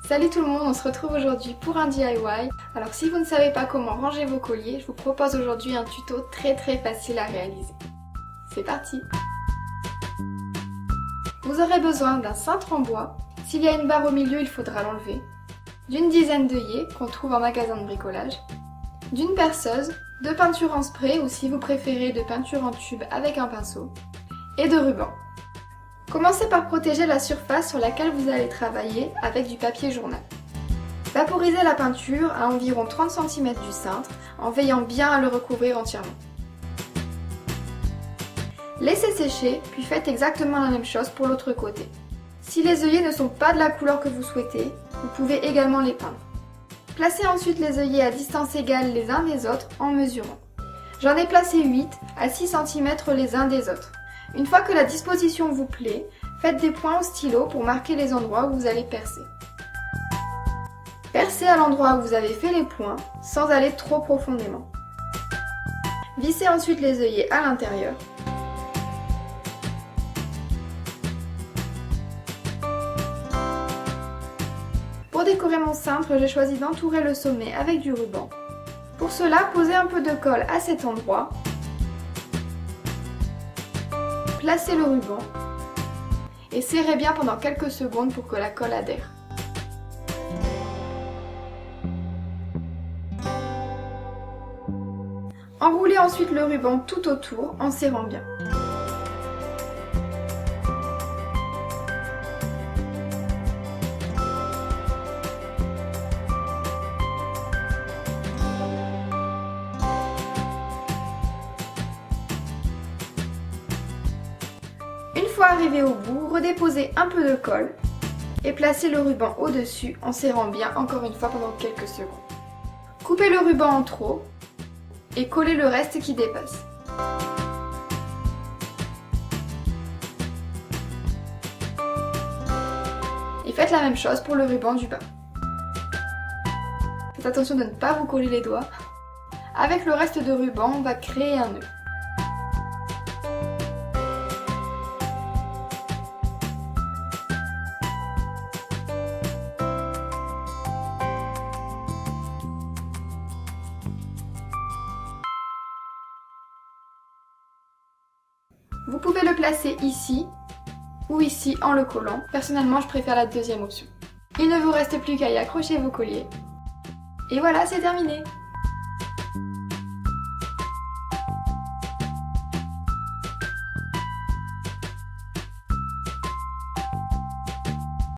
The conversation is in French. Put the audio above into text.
Salut tout le monde, on se retrouve aujourd'hui pour un DIY. Alors si vous ne savez pas comment ranger vos colliers, je vous propose aujourd'hui un tuto très facile à réaliser. C'est parti! Vous aurez besoin d'un cintre en bois. S'il y a une barre au milieu, il faudra l'enlever. D'une dizaine d'œillets qu'on trouve en magasin de bricolage. D'une perceuse, de peinture en spray ou si vous préférez de peinture en tube avec un pinceau. Et de ruban. Commencez par protéger la surface sur laquelle vous allez travailler avec du papier journal. Vaporisez la peinture à environ 30 cm du cintre en veillant bien à le recouvrir entièrement. Laissez sécher, puis faites exactement la même chose pour l'autre côté. Si les œillets ne sont pas de la couleur que vous souhaitez, vous pouvez également les peindre. Placez ensuite les œillets à distance égale les uns des autres en mesurant. J'en ai placé 8 à 6 cm les uns des autres. Une fois que la disposition vous plaît, faites des points au stylo pour marquer les endroits où vous allez percer. Percez à l'endroit où vous avez fait les points, sans aller trop profondément. Vissez ensuite les œillets à l'intérieur. Pour décorer mon cintre, j'ai choisi d'entourer le sommet avec du ruban. Pour cela, posez un peu de colle à cet endroit. Placez le ruban et serrez bien pendant quelques secondes pour que la colle adhère. Enroulez ensuite le ruban tout autour en serrant bien. Une fois arrivé au bout, redéposez un peu de colle et placez le ruban au-dessus en serrant bien encore une fois pendant quelques secondes. Coupez le ruban en trop et collez le reste qui dépasse. Et faites la même chose pour le ruban du bas. Faites attention de ne pas vous coller les doigts. Avec le reste de ruban, on va créer un nœud. Vous pouvez le placer ici ou ici en le collant. Personnellement, je préfère la deuxième option. Il ne vous reste plus qu'à y accrocher vos colliers. Et voilà, c'est terminé!